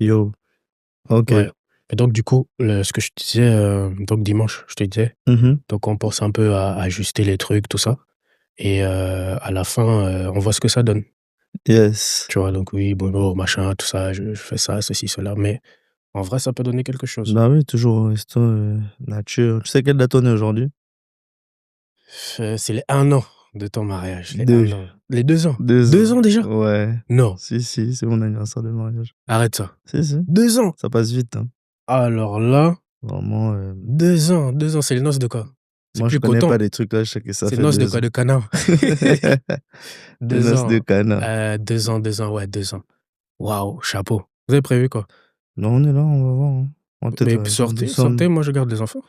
Yo, ok. Ouais. Et donc, du coup, ce que je te disais, donc dimanche, je te disais, Mhm. donc on pense un peu à ajuster les trucs, tout ça. Et à la fin, on voit ce que ça donne. Yes. Tu vois, donc oui, bonjour, machin, tout ça, je fais ça, ceci, cela. Mais en vrai, ça peut donner quelque chose. Bah oui, toujours restant nature. Tu sais quelle date on est aujourd'hui? C'est les 1 an de ton mariage. Les Deux. 1 an. Les 2 ans. 2 ans. 2 ans déjà? Ouais. Non. Si, c'est mon anniversaire de mariage. Arrête ça. Si, si. 2 ans. Ça passe vite, hein. Alors là, Vraiment. 2 ans. 2 ans, c'est les noces de quoi? C'est Moi, je plus connais coton. pas les trucs là, je sais que ça C'est fait noces de 2 quoi? ans. De canard. Les Deux noces de ans. Cana. 2 ans, ouais, 2 ans. Waouh, chapeau. Vous avez prévu quoi? Non, on est là, on va voir, hein. On va peut-être Mais faire sortez, ensemble. sortez, moi je garde les enfants.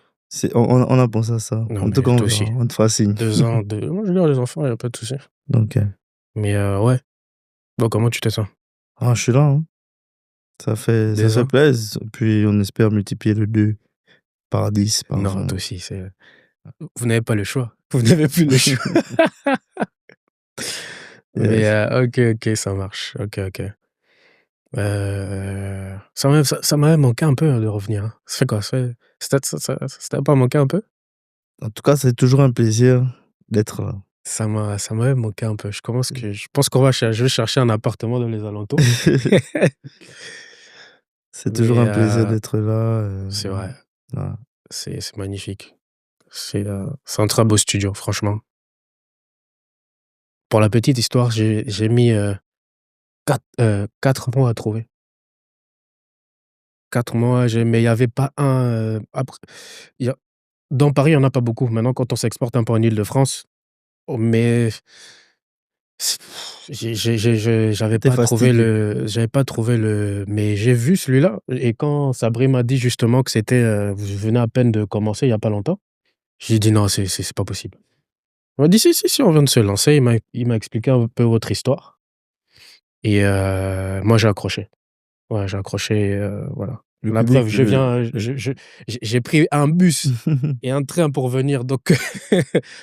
On a pensé à ça. Non, En tout mais cas, on toi verra. aussi. On te fera signe. 2 ans, moi je garde les enfants, y a pas de souci. Ok. Mais ouais. Bon, comment tu te sens? Ah, je suis là, hein. Ça Deux fait ans? plaisir. Puis on espère multiplier le 2 par 10, par Non, 20. toi aussi, vous n'avez pas le choix. Vous n'avez plus le choix. Mais Yes. ok, ça marche. Ok. Ça m'avait manqué un peu de revenir, hein. Ça fait quoi? Ça t'a pas manqué un peu? En tout cas, c'est toujours un plaisir d'être là. Ça m'avait manqué un peu. Je pense qu'on va je vais chercher un appartement dans les alentours. C'est toujours Mais un plaisir d'être là. c'est vrai, Voilà. c'est magnifique. C'est un très beau studio, franchement. Pour la petite histoire, j'ai mis, 4 mois à trouver. 4 mois, mais il y avait pas après il y a dans Paris, il y en a pas beaucoup. Maintenant, quand on s'exporte un peu en Île-de-France, mais c'est C'était fastidieux. j'avais pas trouvé mais j'ai vu celui-là et quand Sabri m'a dit justement que c'était, vous venez à peine de commencer il y a pas longtemps, j'ai dit: «Non, c'est pas possible». Il m'a dit: Si, on vient de se lancer». Il m'a expliqué un peu votre histoire et moi j'ai accroché. Ouais, j'ai accroché, voilà. Le La preuve, public, je viens, j'ai pris un bus et un train pour venir donc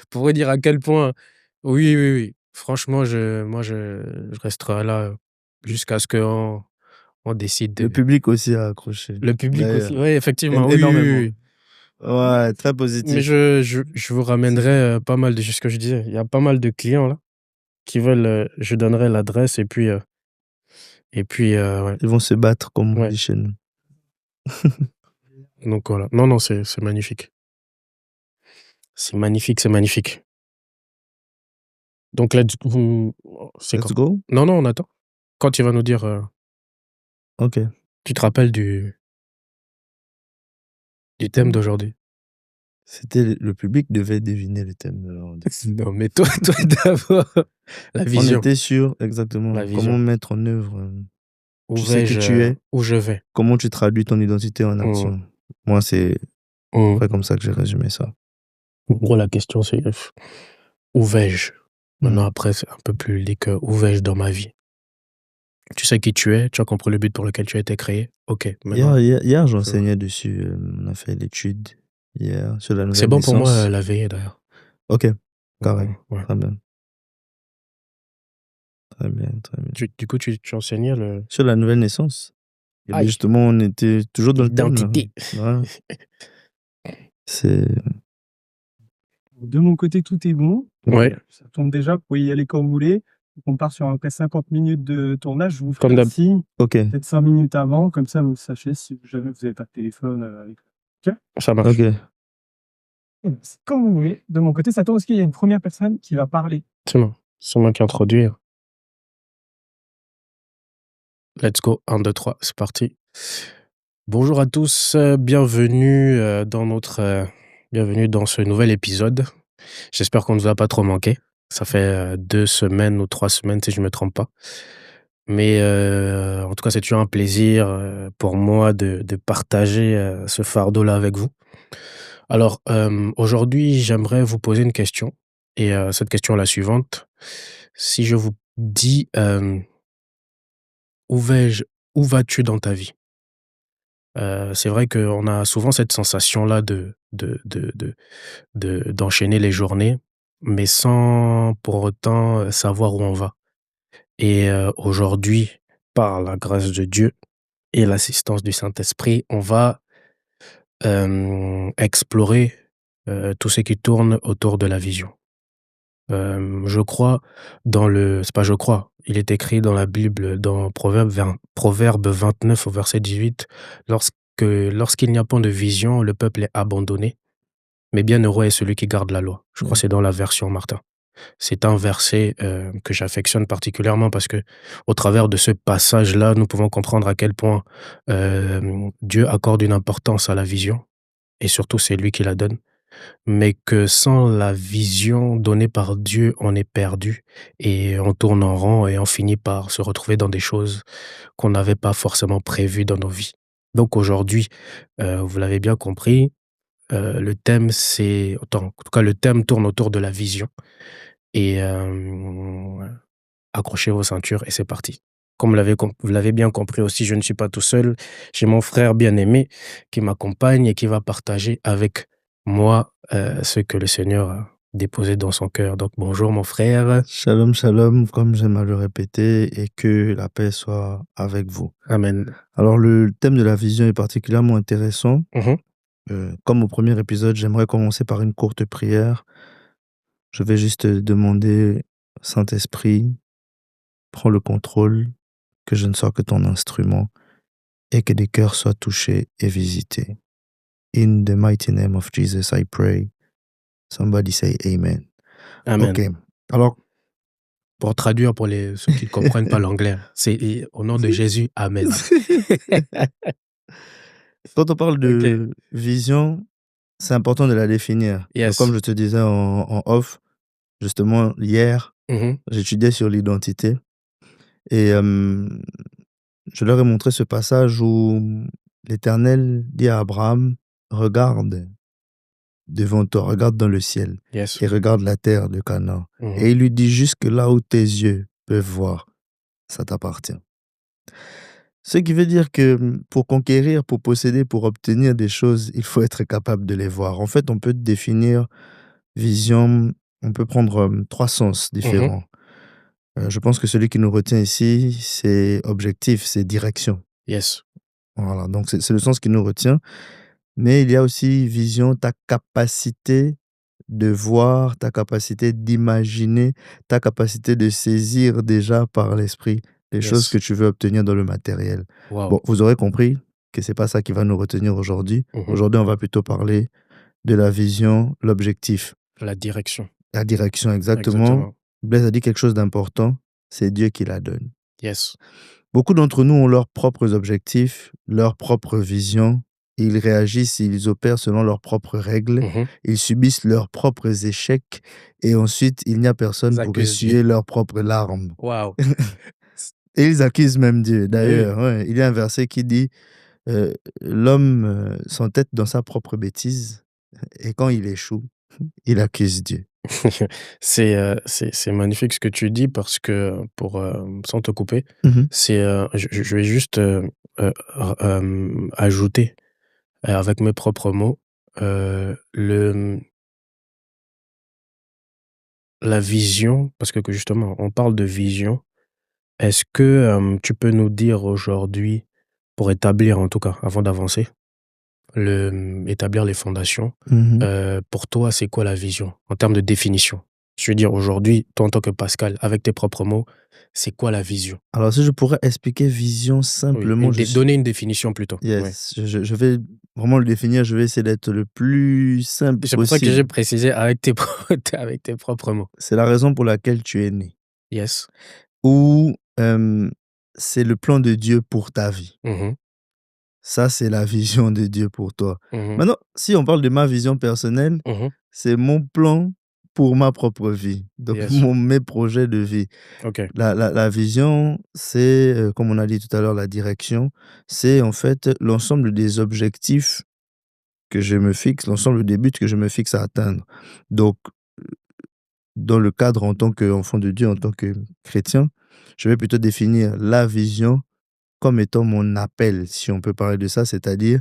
pour vous dire à quel point oui. Franchement, je resterai là jusqu'à ce qu'on décide le de public aussi a accroché. le public aussi, D'ailleurs, oui, effectivement, oui. énormément. Ouais, très Mais positif. je vous C'est ramènerai, pas mal de c'est ce que je disais, il y a pas mal de clients là qui veulent, je donnerai l'adresse et puis, ouais, Ils vont se battre, comme on ouais, dit chez nous. donc voilà. Non, c'est magnifique. C'est magnifique, c'est magnifique. Donc là, c'est Let's quand? go? Non, on attend. Quand tu vas nous dire, Ok. tu te rappelles du thème Thème. d'aujourd'hui? C'était le public devait deviner le thème de leur. Non, mais toi d'abord, la On vision, était sur exactement la comment vision. mettre en œuvre Où tu sais qui vais-je, tu es, où je vais? comment tu traduis ton identité en Mmh, action. Moi, c'est mmh. pas comme ça que j'ai résumé ça. En gros, la question, c'est, où vais-je? Maintenant, Hmm. après, c'est un peu plus ludique, où vais-je dans ma vie? Tu sais qui tu es, tu as compris le but pour lequel tu as été créé. OK, maintenant, Hier, voilà. j'enseignais dessus. On a fait l'étude hier sur la C'est nouvelle bon pour moi, naissance. la veillée d'ailleurs. Ok, carré. Ouais. Très bien. Très bien, très bien. Du coup, tu enseignais le Sur la nouvelle naissance. Et bien aïe, justement, on était toujours dans le thème là. identité. Ouais. C'est. De mon côté, tout est bon. Ouais, Ça tombe déjà, vous pouvez y aller quand vous voulez. Donc, on part sur à peu près 50 minutes de tournage. Je vous ferai comme un d'hab. signe, Ok, peut-être 5 minutes avant, comme ça vous sachez si jamais vous n'avez pas de téléphone avec. Ça marche. ok. C'est comme vous voulez. De mon côté, ça tombe parce qu'il y a une première personne qui va parler. C'est moi qui introduis. Let's go, 1, 2, 3, c'est parti. Bonjour à tous, bienvenue dans ce nouvel épisode. J'espère qu'on ne nous a pas trop manqué. Ça fait 2 semaines ou 3 semaines si je me trompe pas. Mais en tout cas, c'est toujours un plaisir, pour moi de partager, ce fardeau-là avec vous. Alors, aujourd'hui, j'aimerais vous poser une question et cette question est la suivante. Si je vous dis, où vais-je où vas-tu dans ta vie? C'est vrai qu'on a souvent cette sensation-là d'enchaîner les journées, mais sans pour autant, savoir où on va et aujourd'hui, par la grâce de Dieu et l'assistance du Saint-Esprit, on va explorer tout ce qui tourne autour de la vision. Je crois c'est pas je crois, il est écrit dans la Bible, dans Proverbe 29 au verset 18, lorsqu'il n'y a point de vision, le peuple est abandonné, mais bienheureux est celui qui garde la loi. Je crois que c'est dans la version Martin. C'est un verset que j'affectionne particulièrement parce que au travers de ce passage-là, nous pouvons comprendre à quel point Dieu accorde une importance à la vision, et surtout c'est lui qui la donne, mais que sans la vision donnée par Dieu, on est perdu et on tourne en rond et on finit par se retrouver dans des choses qu'on n'avait pas forcément prévues dans nos vies. Donc aujourd'hui, vous l'avez bien compris, le thème en tout cas le thème tourne autour de la vision et accrochez vos ceintures et c'est parti. Comme vous l'avez bien compris aussi, je ne suis pas tout seul. J'ai mon frère bien-aimé qui m'accompagne et qui va partager avec moi ce que le Seigneur a déposé dans son cœur. Donc bonjour mon frère. Shalom, shalom, comme j'aime à le répéter, et que la paix soit avec vous. Amen. Alors, le thème de la vision est particulièrement intéressant. Mhm. Comme au premier épisode, j'aimerais commencer par une courte prière. Je vais juste demander, Saint-Esprit, prends le contrôle, que je ne sois que ton instrument, et que des cœurs soient touchés et visités. In the mighty name of Jesus, I pray. Somebody say Amen. Amen. Ok. Alors, Pour traduire pour ceux qui ne comprennent pas l'anglais, c'est au nom de Jésus, Amen. quand on parle de vision, c'est important de la définir. Yes. Donc, comme je te disais en off, justement, hier, Mhm. j'étudiais sur l'identité et je leur ai montré ce passage où l'Éternel dit à Abraham, regarde devant toi, regarde dans le ciel Yes. et regarde la terre de Canaan. Mhm. Et il lui dit, jusque là où tes yeux peuvent voir, ça t'appartient. Ce qui veut dire que pour conquérir, pour posséder, pour obtenir des choses, il faut être capable de les voir. En fait, on peut définir vision, on peut prendre 3 sens différents. Je pense que celui qui nous retient ici, c'est objectif, c'est direction. Yes. Voilà, donc c'est le sens qui nous retient. Mais il y a aussi vision, ta capacité de voir, ta capacité d'imaginer, ta capacité de saisir déjà par l'esprit les choses que tu veux obtenir dans le matériel. Wow. Bon, vous aurez compris que c'est pas ça qui va nous retenir aujourd'hui. Aujourd'hui, on va plutôt parler de la vision, l'objectif. La direction. La direction, exactement. Blaise a dit quelque chose d'important, c'est Dieu qui la donne. Yes. Beaucoup d'entre nous ont leurs propres objectifs, leur propre vision. Ils réagissent, ils opèrent selon leurs propres règles. Ils subissent leurs propres échecs. Et ensuite, il n'y a personne pour essuyer leurs propres larmes. Wow. Et ils accusent même Dieu. D'ailleurs, ouais, il y a un verset qui dit l'homme s'entête dans sa propre bêtise. Et quand il échoue, il accuse Dieu. C'est magnifique ce que tu dis parce que, sans te couper, je vais juste ajouter avec mes propres mots la vision, parce que justement, on parle de vision. Est-ce que tu peux nous dire aujourd'hui, pour établir en tout cas, avant d'avancer, établir les fondations, pour toi, c'est quoi la vision en termes de définition? Je veux dire, aujourd'hui, toi en tant que Pascal, avec tes propres mots, c'est quoi la vision? Alors, si je pourrais expliquer vision simplement... Donner une définition plutôt. Yes, je vais vraiment le définir, je vais essayer d'être le plus simple possible. C'est pour ça que j'ai précisé avec tes propres mots. C'est la raison pour laquelle tu es né. Yes. Ou c'est le plan de Dieu pour ta vie. Ça, c'est la vision de Dieu pour toi. Maintenant, si on parle de ma vision personnelle, c'est mon plan pour ma propre vie. Donc, mes projets de vie. Okay. La vision, c'est, comme on a dit tout à l'heure, la direction. C'est en fait l'ensemble des objectifs que je me fixe, l'ensemble des buts que je me fixe à atteindre. Donc, dans le cadre en tant qu'enfant de Dieu, en tant que chrétien, je vais plutôt définir la vision comme étant mon appel, si on peut parler de ça, c'est-à-dire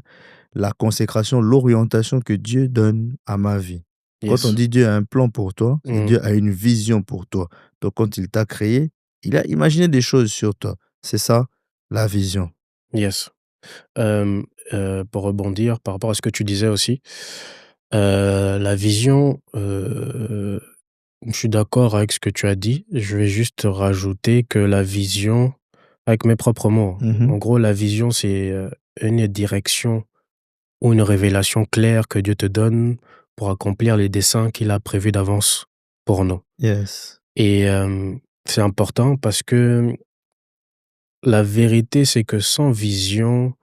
la consécration, l'orientation que Dieu donne à ma vie. Quand on dit Dieu a un plan pour toi, Dieu a une vision pour toi. Donc quand il t'a créé, il a imaginé des choses sur toi. C'est ça, la vision. Yes. Hem, pour rebondir par rapport à ce que tu disais aussi, la vision, je suis d'accord avec ce que tu as dit. Je vais juste rajouter que la vision avec mes propres mots, Mmh. en gros, la vision, c'est, une direction ou une révélation claire que Dieu te donne pour accomplir les desseins qu'il a prévus d'avance pour nous Yes, et c'est important parce que la vérité, c'est que sans vision,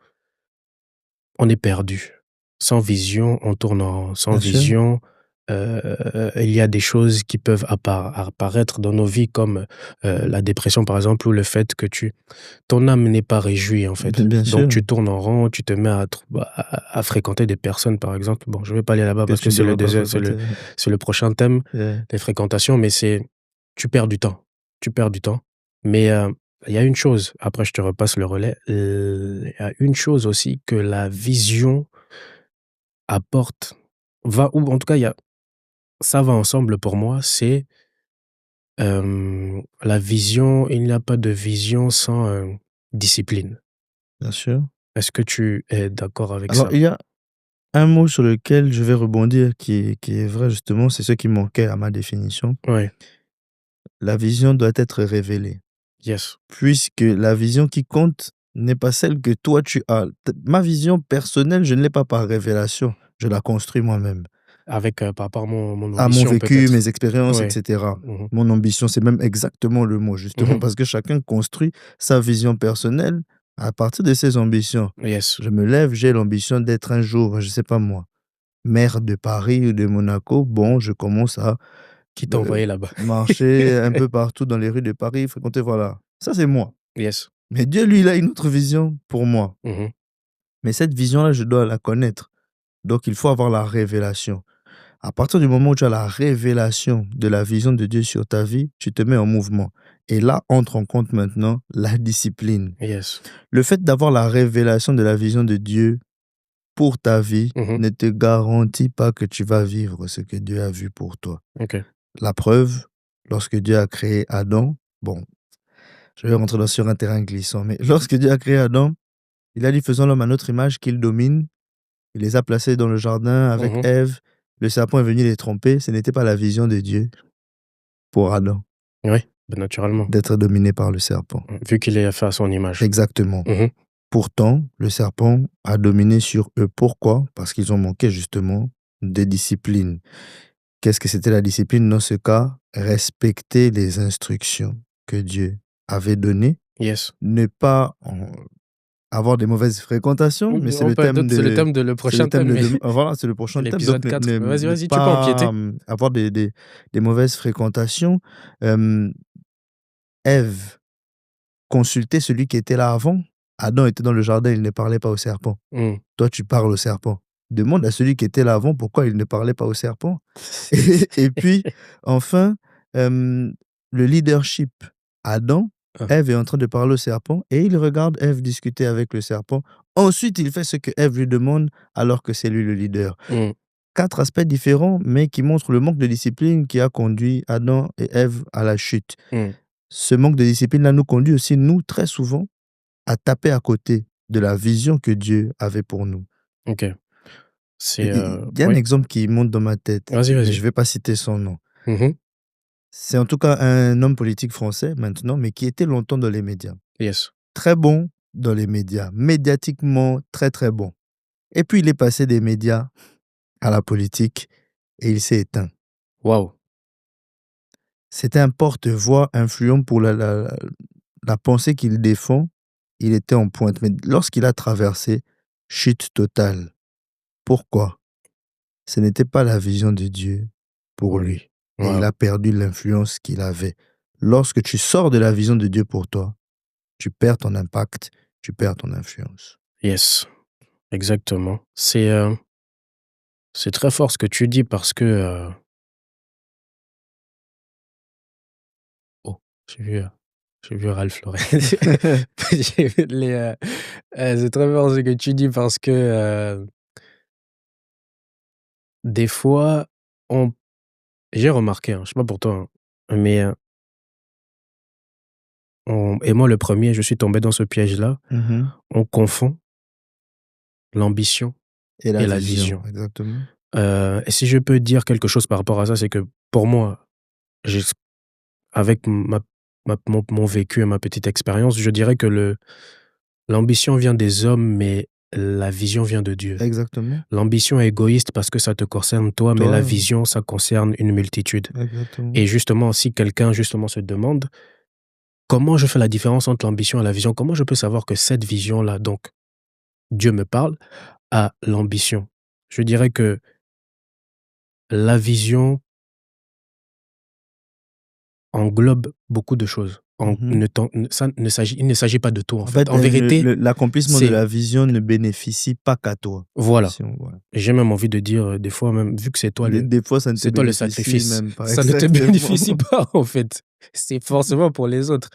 on est perdu. Sans vision, on tourne en rond. Sans bien sûr, vision, il y a des choses qui peuvent apparaître dans nos vies comme, la dépression, par exemple, ou le fait que ton âme n'est pas réjouie, en fait. bien Donc sûr, tu tournes en rond, tu te mets à fréquenter des personnes, par exemple. Bon, je vais pas aller là-bas que parce tu que ne devrais pas fréquenter. c'est le prochain thème, Yeah, les fréquentations, mais tu perds du temps. Tu perds du temps. Mais, il y a une chose, après je te repasse le relais, il y a une chose aussi que la vision apporte, va ou en tout cas il y a ça va ensemble pour moi, c'est, la vision, il n'y a pas de vision sans, discipline. bien sûr. Est-ce que tu es d'accord avec Alors ça? il y a un mot sur lequel je vais rebondir qui est vrai justement, c'est ce qui manquait à ma définition. Ouais, La vision doit être révélée, yes, puisque la vision qui compte n'est pas celle que toi tu as. Ma vision personnelle, je ne l'ai pas par révélation, je la construis moi-même. avec, par rapport à mon À mon ambition vécu, peut-être? mes expériences et Ouais. cetera. Mmh mh. Mon ambition, c'est même exactement le mot, justement Mmh. parce que chacun construit sa vision personnelle à partir de ses ambitions. Yes. Je me lève, j'ai l'ambition d'être un jour, je sais pas moi, maire de Paris ou de Monaco. Bon, je commence à, Qui t'a envoyé là-bas? marcher un peu partout dans les rues de Paris, fréquenter, voilà. Ça, c'est moi. Yes. Mais Dieu, lui, il a une autre vision pour moi. Mmh. Mais cette vision-là, je dois la connaître. Donc, il faut avoir la révélation. À partir du moment où tu as la révélation de la vision de Dieu sur ta vie, tu te mets en mouvement. Et là entre en compte maintenant la discipline. Yes. Le fait d'avoir la révélation de la vision de Dieu pour ta vie Mmh. ne te garantit pas que tu vas vivre ce que Dieu a vu pour toi. OK. La preuve, lorsque Dieu a créé Adam, bon, je vais rentrer sur un terrain glissant, mais lorsque Dieu a créé Adam, il a dit faisons l'homme à notre image qu'il domine. Il les a placés dans le jardin avec Mmh. Ève. Le serpent est venu les tromper. Ce n'était pas la vision de Dieu pour Adam Oui, bah, naturellement. d'être dominé par le serpent. Vu qu'il est fait à son image. Exactement. Mmh. Pourtant, le serpent a dominé sur eux. Pourquoi? Parce qu'ils ont manqué justement de discipline. Qu'est-ce que c'était la discipline dans ce cas? Respecter les instructions que Dieu avait données, Yes. ne pas avoir des mauvaises fréquentations, mais c'est On le peut thème d'autres c'est le de thème de le c'est le prochain thème thème, de mais dem voilà, c'est le prochain thème. Donc l'épisode 4. Vas-y, ne vas-y, tu peux pas, empiéter. avoir des mauvaises fréquentations. Hem, Ève consultait celui qui était là avant. Adam était dans le jardin, il ne parlait pas au serpent. Mmh. Toi, tu parles au serpent. Demande à celui qui était là avant pourquoi il ne parlait pas au serpent. Et puis, enfin, hem, le leadership. Adam, Ah. Ève est en train de parler au serpent et il regarde Ève discuter avec le serpent. Ensuite, il fait ce que Ève lui demande alors que c'est lui le leader. Mmh. 4 aspects différents, mais qui montrent le manque de discipline qui a conduit Adam et Ève à la chute. Mmh. Ce manque de discipline-là nous conduit aussi, nous, très souvent, à taper à côté de la vision que Dieu avait pour nous. OK. Et C'est, il y a un oui. exemple qui monte dans ma tête, Vas-y, mais je vas-y. ne vais pas citer son nom. Mmh. C'est en tout cas un homme politique français maintenant, mais qui était longtemps dans les médias. Yes. Très bon dans les médias, médiatiquement très très bon. Et puis il est passé des médias à la politique et il s'est éteint. Waouh! C'était un porte-voix influent pour la pensée qu'il défend. Il était en pointe, mais lorsqu'il a traversé, chute totale. Pourquoi? Ce n'était pas la vision de Dieu pour Pour lui lui. et il Waouh! a perdu l'influence qu'il avait. Lorsque tu sors de la vision de Dieu pour toi, tu perds ton impact, tu perds ton influence. Yes, exactement. C'est très fort ce que tu dis parce que, oh, j'ai vu, heu, j'ai vu Ralph Lauren. J'ai vu c'est très fort ce que tu dis parce que, des fois, on j'ai remarqué, hein, je sais pas pour toi, hein, mais, on et moi le premier, je suis tombé dans ce piège-là. Mmh. On confond l'ambition Et la et la vision, vision. exactement. Et si je peux dire quelque chose par rapport à ça, c'est que pour moi, j'ai avec mon vécu et ma petite expérience, je dirais que l'ambition vient des hommes, mais la vision vient de Dieu. Exactement. L'ambition est égoïste parce que ça te concerne toi, mais la Toi, vision, ça concerne une multitude. exactement. Et justement, si quelqu'un justement se demande: «Comment je fais la différence entre l'ambition et la vision? Comment je peux savoir que cette vision-là, donc Dieu me parle, a l'ambition?» Je dirais que la vision englobe beaucoup de choses. En Mmh. ne t'en ça ne s'agit il ne s'agit pas de toi, en En fait. fait, En vérité, l'accomplissement de c'est la vision ne bénéficie pas qu'à toi. voilà. Si on voit. J'ai même envie de dire, des fois même, vu que Des fois, ça ne te c'est toi le bénéficie sacrifice, même pas. ça ne te Exactement. bénéficie pas, en fait. C'est forcément pour les autres.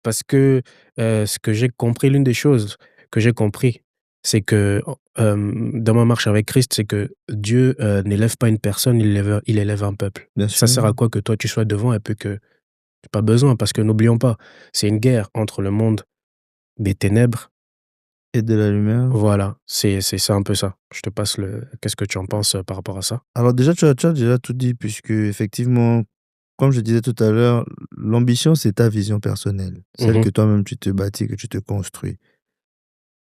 Parce que, ce que j'ai compris, l'une des choses que j'ai compris, c'est que, dans ma marche avec Christ, c'est que Dieu, n'élève pas une personne, il élève un peuple. Bien Ça sûr. sert à quoi que toi tu sois devant et puis que pas besoin, parce que n'oublions pas, c'est une guerre entre le monde des ténèbres. Et de la lumière. Voilà, c'est ça un peu ça. Je te passe le qu'est-ce que tu en penses, par rapport à ça? Alors déjà, tu as déjà tout dit puisque effectivement, comme je disais tout à l'heure, l'ambition, c'est ta vision personnelle, celle Mmh. que toi-même tu te bâtis, que tu te construis.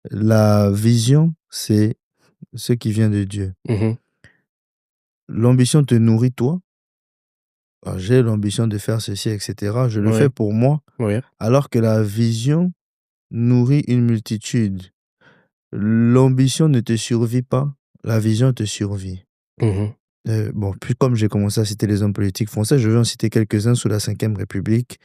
La vision, c'est ce qui vient de Dieu. Mmh. L'ambition te nourrit toi. Alors, j'ai l'ambition de faire ceci, et cetera. Je le fais Oui, pour moi, oui. alors que la vision nourrit une multitude. L'ambition ne te survit pas, la vision te survit. Mmh. Bon, puis comme j'ai commencé à citer les hommes politiques français, je vais en citer quelques-uns sous la Ve République.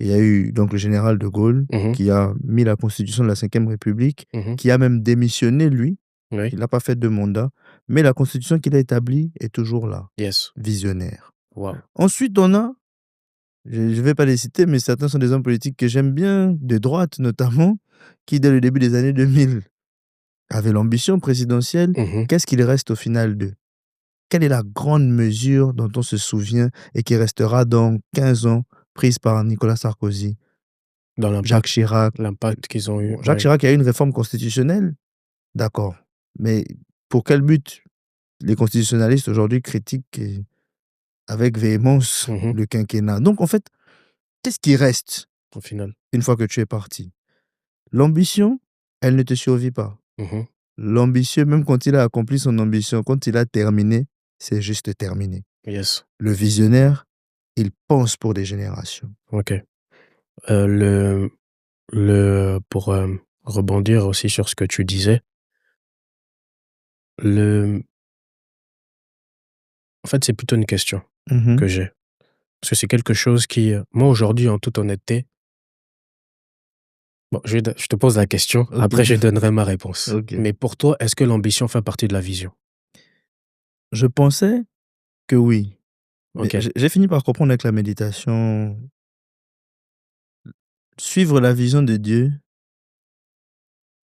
Il y a eu donc le général de Gaulle Mmh. qui a mis la constitution de la Ve République, Mmh. qui a même démissionné lui, Oui. il n'a pas fait 2 mandats, mais la constitution qu'il a établie est toujours là, Yes. visionnaire. Waouh. Ensuite, on a, je ne vais pas les citer, mais certains sont des hommes politiques que j'aime bien, de droite notamment, qui dès le début des années 2000 avaient l'ambition présidentielle. Mmh. Qu'est-ce qu'il reste au final d'eux? Quelle est la grande mesure dont on se souvient et qui restera dans 15 ans prise par Nicolas Sarkozy, Dans Jacques Chirac? l'impact qu'ils ont eu, Bon, Jacques oui. Chirac a eu une réforme constitutionnelle, d'accord. Mais pour quel but? Les constitutionnalistes aujourd'hui critiquent avec véhémence Mmh. le quinquennat. Donc en fait, qu'est-ce qui reste Au final. une fois que tu es parti? L'ambition, elle ne te survit pas. Mmh. L'ambitieux, même quand il a accompli son ambition, quand il a terminé, c'est juste terminé. Yes. Le visionnaire, il pense pour des générations. OK. Le pour, rebondir aussi sur ce que tu disais, le en fait, c'est plutôt une question Mmh. que j'ai. Parce que c'est quelque chose qui, moi, aujourd'hui, en toute honnêteté, bon, je te pose la question, OK, après je donnerai ma réponse. OK. Mais pour toi, est-ce que l'ambition fait partie de la vision? Je pensais que oui, mais OK. j'ai fini par comprendre avec la méditation, suivre la vision de Dieu,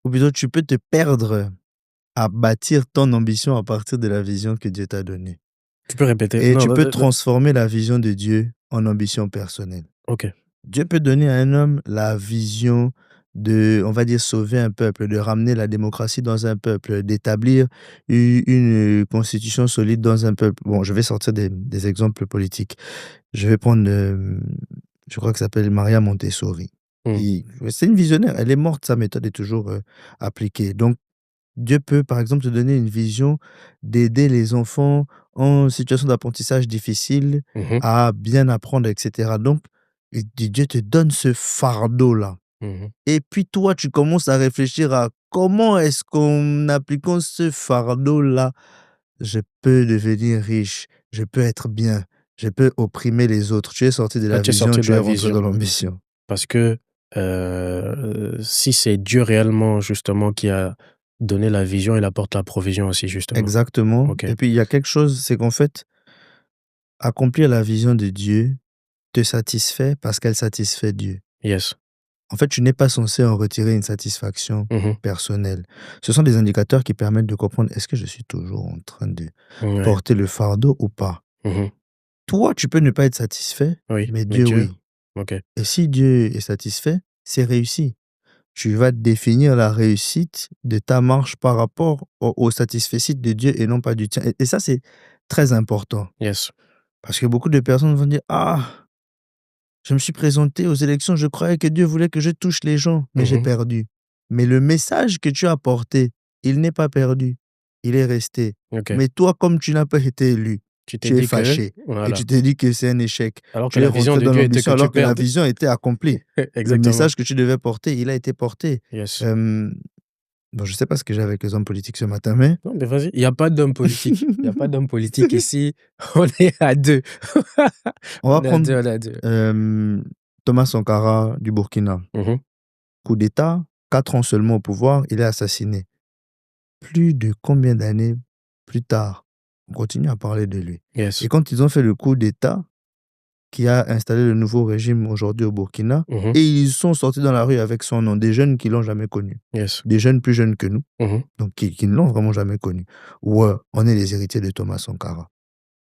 ou plutôt tu peux te perdre à bâtir ton ambition à partir de la vision que Dieu t'a donnée. Tu peux répéter? Et Non, tu peux transformer la vision de Dieu en ambition personnelle. OK. Dieu peut donner à un homme la vision de, on va dire, sauver un peuple, de ramener la démocratie dans un peuple, d'établir une constitution solide dans un peuple. Bon, je vais sortir des exemples politiques. Je vais prendre, je crois que ça s'appelle Maria Montessori. Mmh. C'est une visionnaire. Elle est morte, sa méthode est toujours appliquée. Donc, Dieu peut, par exemple, te donner une vision d'aider les enfants en situation d'apprentissage difficile Mmh. à bien apprendre, etc. Donc, Dieu te donne ce fardeau-là. Mmh. Et puis toi, tu commences à réfléchir à comment est-ce qu'en appliquant ce fardeau-là, je peux devenir riche, je peux être bien, je peux opprimer les autres. Tu es sorti de Là, la tu es vision, sorti de tu es la rentré vision dans l'ambition. parce que, si c'est Dieu réellement justement qui a donné la vision, il apporte la provision aussi justement. Exactement. OK. Et puis il y a quelque chose, c'est qu'en fait, accomplir la vision de Dieu te satisfait parce qu'elle satisfait Dieu. Yes. En fait, tu n'es pas censé en retirer une satisfaction Mmh. personnelle. Ce sont des indicateurs qui permettent de comprendre est-ce que je suis toujours en train de Ouais. porter le fardeau ou pas. Mmh. Toi, tu peux ne pas être satisfait, Oui, mais mais Dieu, Dieu? oui. OK. Et si Dieu est satisfait, c'est réussi. tu vas définir la réussite de ta marche par rapport au satisfecit de Dieu et non pas du tien. Et ça, c'est très important. Yes. Parce que beaucoup de personnes vont dire: «Ah, je me suis présenté aux élections, je croyais que Dieu voulait que je touche les gens, mais j'ai Mhm. perdu». Mais le message que tu as porté, il n'est pas perdu, il est resté. Ok. Mais toi, comme tu n'as pas été élu, Tu t'es tu es dit que, fâché et voilà. tu t'es dit que c'est un échec. Alors que Tu es la vision rentré de dans Dieu était l'ambition que tu alors que la perdes. vision était accomplie. Le Exactement. message que tu devais porter, il a été porté. Yes. Bon, je sais pas ce que j'ai avec les hommes politiques ce matin, mais Non, mais vas-y. Il n'y a pas d'homme politique. Il n'y a pas d'homme politique ici. On est à deux. on va On est à prendre deux, on est à deux. Thomas Sankara du Burkina. Mhm. Coup d'État, 4 ans seulement au pouvoir, il est assassiné. Plus de combien d'années plus tard, on continue à parler de lui. Yes. Et quand ils ont fait le coup d'État qui a installé le nouveau régime aujourd'hui au Burkina, Mhm. et ils sont sortis dans la rue avec son nom, des jeunes qui l'ont jamais connu, Yes. des jeunes plus jeunes que nous, Mhm. donc qui ne l'ont vraiment jamais connu. Ouais, on est les héritiers de Thomas Sankara.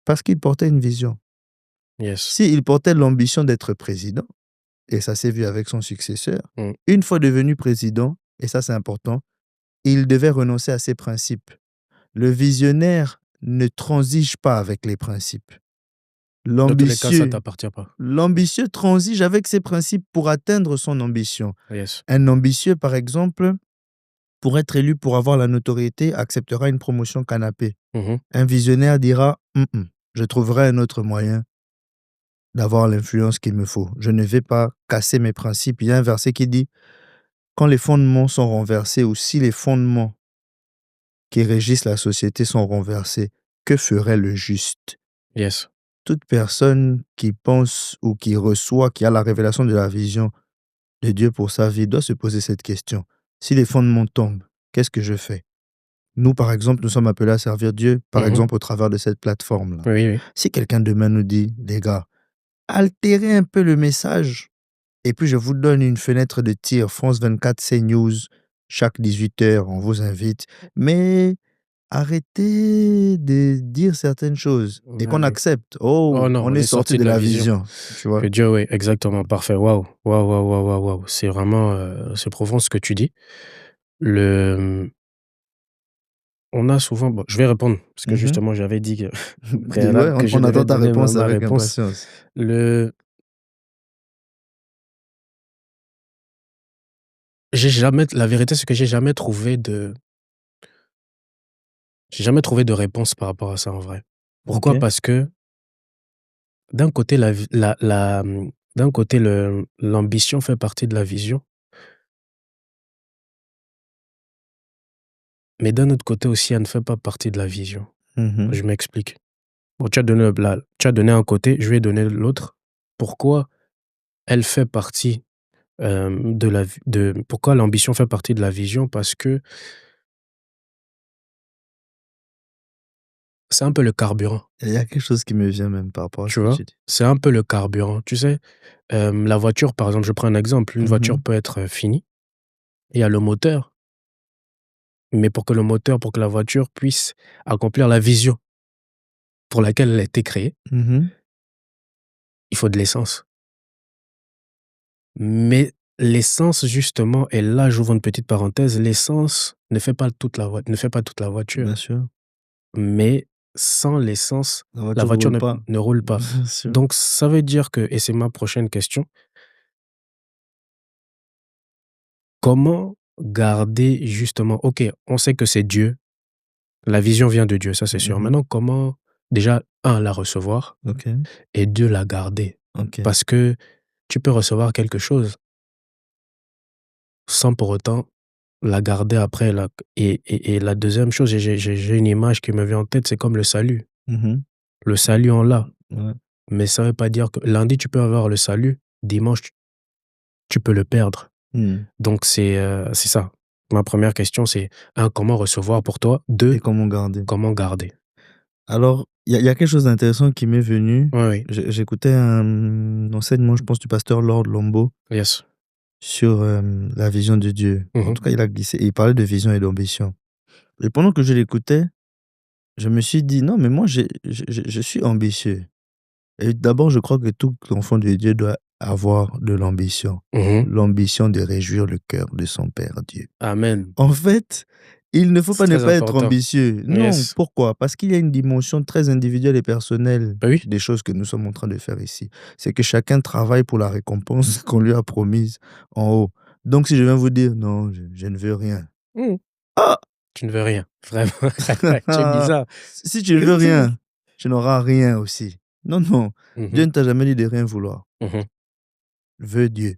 Parce qu'il portait une vision. Yes. S'il portait l'ambition d'être président, et ça s'est vu avec son successeur, Mm. une fois devenu président, et ça c'est important, il devait renoncer à ses principes. Le visionnaire ne transige pas avec les principes. Dans tous les cas, ça ne t'appartient pas. L'ambitieux transige avec ses principes pour atteindre son ambition. Yes. Un ambitieux, par exemple, pour être élu, pour avoir la notoriété, acceptera une promotion canapé. Mhm. Un visionnaire dira je trouverai un autre moyen d'avoir l'influence qu'il me faut. Je ne vais pas casser mes principes. Il y a un verset qui dit quand les fondements sont renversés ou si les fondements qui régissent la société sont renversés, que ferait le juste? Yes. Toute personne qui pense ou qui reçoit, qui a la révélation de la vision de Dieu pour sa vie, doit se poser cette question. Si les fondements tombent, qu'est-ce que je fais? Nous, par exemple, nous sommes appelés à servir Dieu, par Mhm. exemple, au travers de cette plateforme-là. Oui, oui. Si quelqu'un demain nous dit, les gars, altérez un peu le message, et puis je vous donne une fenêtre de tir, France 24, CNews, chaque 18h, on vous invite, mais arrêtez de dire certaines choses et qu'on Ouais. accepte. Oh Oh, non, on on est est sorti sorti de de la la vision. vision, tu vois. Que Dieu, oui, exactement, parfait. Waouh, waouh, waouh, waouh, waouh, waouh. C'est vraiment, c'est profond ce que tu dis. On a souvent, bon, je vais répondre parce que Mhm. justement j'avais dit que, au Dis, ouais, préalable que je on devais attend ta donner réponse ma avec réponse. impatience. Le, j'ai jamais, la vérité c'est que j'ai jamais trouvé de réponse par rapport à ça en vrai. Pourquoi? Ok. Parce que d'un côté d'un côté l'ambition fait partie de la vision, mais d'un autre côté aussi elle ne fait pas partie de la vision. Mhm. Je m'explique. Bon, tu as donné un côté, je vais donner l'autre. Pourquoi elle fait partie pourquoi l'ambition fait partie de la vision? Parce que c'est un peu le carburant, Il y a quelque chose qui me vient même par rapport à ce tu que vois? tu dis. C'est un peu le carburant. Tu sais, la voiture, par exemple, je prends un exemple, une voiture Mhm. peut être finie, il y a le moteur, mais pour que la voiture puisse accomplir la vision pour laquelle elle a été créée, Mhm. il faut de l'essence. Mais l'essence, justement, et là, j'ouvre une petite parenthèse, l'essence ne fait pas toute la Bien voiture. sûr. Mais sans l'essence, La la voiture voiture roule pas. ne roule pas. Bien sûr. Donc ça veut dire que, et c'est ma prochaine question, comment garder justement, OK, on sait que c'est Dieu, la vision vient de Dieu, ça c'est sûr. Mhm. Maintenant, comment déjà, la recevoir Ok. et 2, la garder? Ok. Parce que tu peux recevoir quelque chose sans pour autant la garder après. Et la deuxième chose, j'ai une image qui me vient en tête, c'est comme le salut. Mhm. Le salut, on l'a. Ouais. Mais ça veut pas dire que lundi, tu peux avoir le salut, dimanche, tu peux le perdre. Mhm. Donc c'est ça. Ma première question, c'est 1, comment recevoir pour toi? 2, Et comment garder? comment garder? Alors, il y a quelque chose d'intéressant qui m'est venu. Oui, oui. J'écoutais un enseignement, je pense, du pasteur Lord Lombo Yes. sur la vision de Dieu. En Mhm. tout cas, il a glissé. Il parlait de vision et d'ambition. Et pendant que je l'écoutais, je me suis dit, non, mais moi, je suis ambitieux. Et d'abord, je crois que tout enfant de Dieu doit avoir de l'ambition. Mmh. L'ambition de réjouir le cœur de son Père Dieu. Amen. En fait, il ne faut C'est pas ne très pas être important. ambitieux. Non, Yes. pourquoi? Parce qu'il y a une dimension très individuelle et personnelle Bah oui. des choses que nous sommes en train de faire ici. C'est que chacun travaille pour la récompense qu'on lui a promise en haut. Donc si je viens vous dire: «Non, je ne veux rien». Mmh. Ah! Tu ne veux rien, vraiment. Tu es bizarre. Si tu ne veux rien, tu n'auras rien aussi. Non, non, Dieu Mmh. ne t'a jamais dit de rien vouloir. Mmh. Veux Dieu.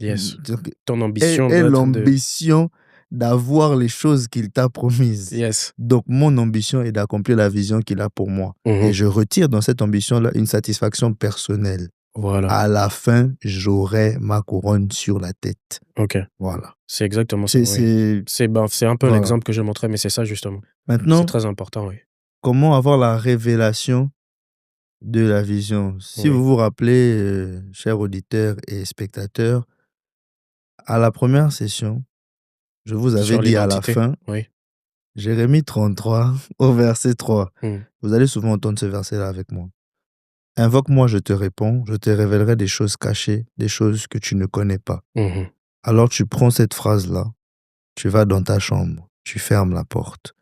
Yes. Donc Ton aie ambition aie doit être de l'ambition d'avoir les choses qu'il t'a promises. yes. Donc mon ambition est d'accomplir la vision qu'il a pour moi et Mmh. je retire dans cette ambition-là une satisfaction personnelle. Voilà. À la fin, j'aurai ma couronne sur la tête. OK. Voilà. C'est exactement ça, oui. C'est un peu Voilà. l'exemple que je montrais, mais c'est ça justement. C'est Maintenant, très important, oui. comment avoir la révélation de la vision? Si Oui. vous vous rappelez, chers auditeurs et spectateurs, à la première session, je vous avais Sur dit à la l'identité. fin, Oui. Jérémie 33 au verset 3. Mmh. Vous allez souvent entendre ce verset-là avec moi. Invoque-moi, je te réponds, je te révélerai des choses cachées, des choses que tu ne connais pas. Mmh. Alors tu prends cette phrase-là, tu vas dans ta chambre, tu fermes la porte,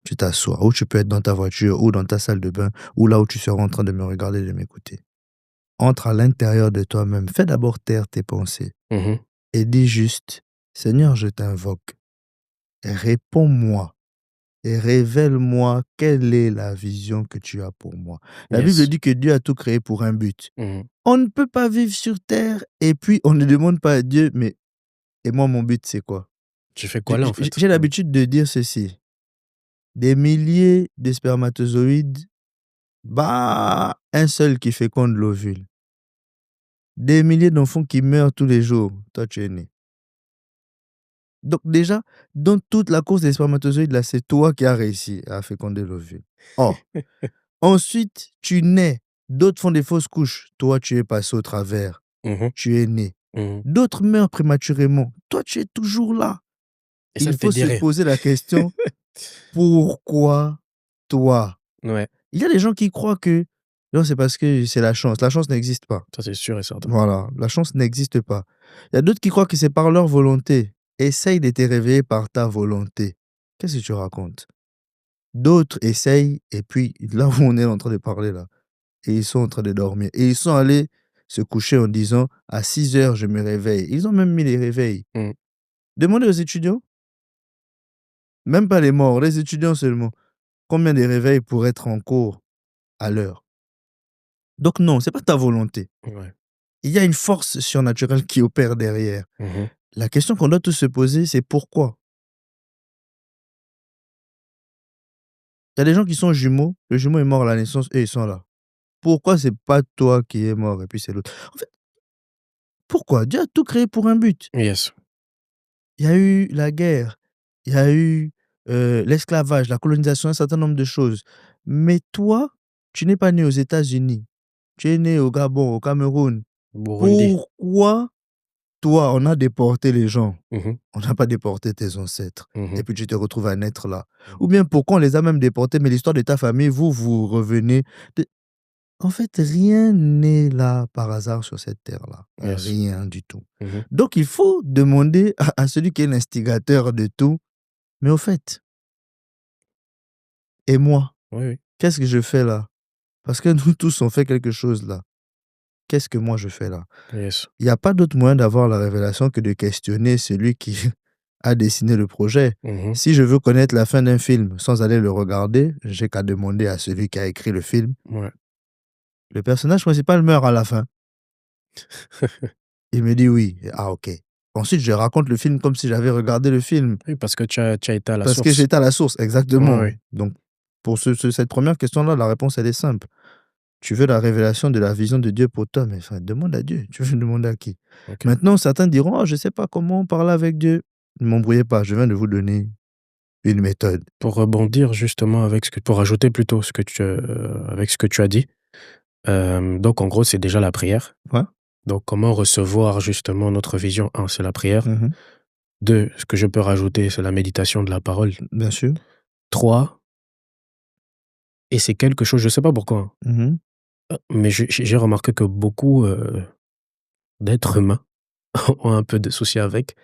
tu t'assois, ou tu peux être dans ta voiture, ou dans ta salle de bain, ou là où tu seras en train de me regarder, de m'écouter. Entre à l'intérieur de toi-même, fais d'abord taire tes pensées Mmh. et dis juste, Seigneur, je t'invoque, réponds-moi et révèle-moi quelle est la vision que tu as pour moi. La Bible Yes. dit que Dieu a tout créé pour un but. Mmh. On ne peut pas vivre sur terre et puis on ne demande pas à Dieu, mais et moi mon but c'est quoi? Tu fais quoi là, en fait? J'ai l'habitude de dire ceci, des milliers de spermatozoïdes, bah, un seul qui féconde l'ovule. Des milliers d'enfants qui meurent tous les jours, toi tu es né. Donc déjà, dans toute la course des spermatozoïdes là, c'est toi qui as réussi à féconder l'ovule. Oh, ensuite, tu nais, d'autres font des fausses couches, toi tu es passé au travers, Mmh. tu es né. Mmh. D'autres meurent prématurément, toi tu es toujours là. Et ça Il te fait faut se dire rien. poser la question, pourquoi toi? Ouais, Il y a des gens qui croient que non, c'est parce que c'est la chance. La chance n'existe pas. ça c'est sûr et certain. Voilà, la chance n'existe pas. Il y a d'autres qui croient que c'est par leur volonté. Essaye de te réveiller par ta volonté. Qu'est-ce que tu racontes? D'autres essayent et puis là où on est en train de parler là, et ils sont en train de dormir. Et ils sont allés se coucher en disant: «À 6 heures, je me réveille». Ils ont même mis les réveils. Mmh. Demandez aux étudiants, même pas les morts, les étudiants seulement. Combien de réveils pour être en cours à l'heure? Donc non, c'est pas ta volonté. Ouais. Il y a une force surnaturelle qui opère derrière. Mmh. La question qu'on doit tous se poser, c'est pourquoi? Il y a des gens qui sont jumeaux, le jumeau est mort à la naissance et ils sont là. Pourquoi c'est pas toi qui es mort et puis c'est l'autre? En fait, pourquoi? Dieu a tout créé pour un but. Yes. Il y a eu la guerre, il y a eu, l'esclavage, la colonisation, un certain nombre de choses. Mais toi, tu n'es pas né aux États-Unis, tu es né au Gabon, au Cameroun. Burundi. Pourquoi toi, on a déporté les gens? Mmh. On n'a pas déporté tes ancêtres et Mmh. puis tu te retrouves à naître là. Ou bien pourquoi on les a même déportés, mais l'histoire de ta famille, vous, vous revenez de en fait, rien n'est là par hasard sur cette terre-là. Yes. Rien du tout. Mmh. Donc il faut demander à celui qui est l'instigateur de tout: «Mais au fait, et moi, Oui, oui. qu'est-ce que je fais là? Parce que nous tous on fait quelque chose là. Qu'est-ce que moi je fais là?» Yes. Il y a pas d'autre moyen d'avoir la révélation que de questionner celui qui a dessiné le projet. Mmh. Si je veux connaître la fin d'un film sans aller le regarder, j'ai qu'à demander à celui qui a écrit le film. Ouais. Le personnage principal meurt à la fin. Il me dit: «Oui». Ah OK. Ensuite, je raconte le film comme si j'avais regardé le film, Oui, parce que tu as été à la parce que source. j'étais à la source, Ouais, exactement. ouais. Donc pour cette première question-là, la réponse elle est simple. Tu veux la révélation de la vision de Dieu pour toi, mais enfin, demande à Dieu. Tu veux demander à qui? OK. Maintenant, certains diront: «Oh, je ne sais pas comment parler avec Dieu». Ne m'embrouillez pas, je viens de vous donner une méthode. Pour rebondir justement pour ajouter plutôt avec ce que tu as dit, donc en gros, c'est déjà la prière. Ouais. Donc comment recevoir justement notre vision? 1, c'est la prière. Mmh. 2, ce que je peux rajouter, c'est la méditation de la parole. Bien sûr. 3, et c'est quelque chose, je sais pas pourquoi, hein, Mmh. mais j'ai remarqué que beaucoup, d'êtres humains ont un peu de souci avec,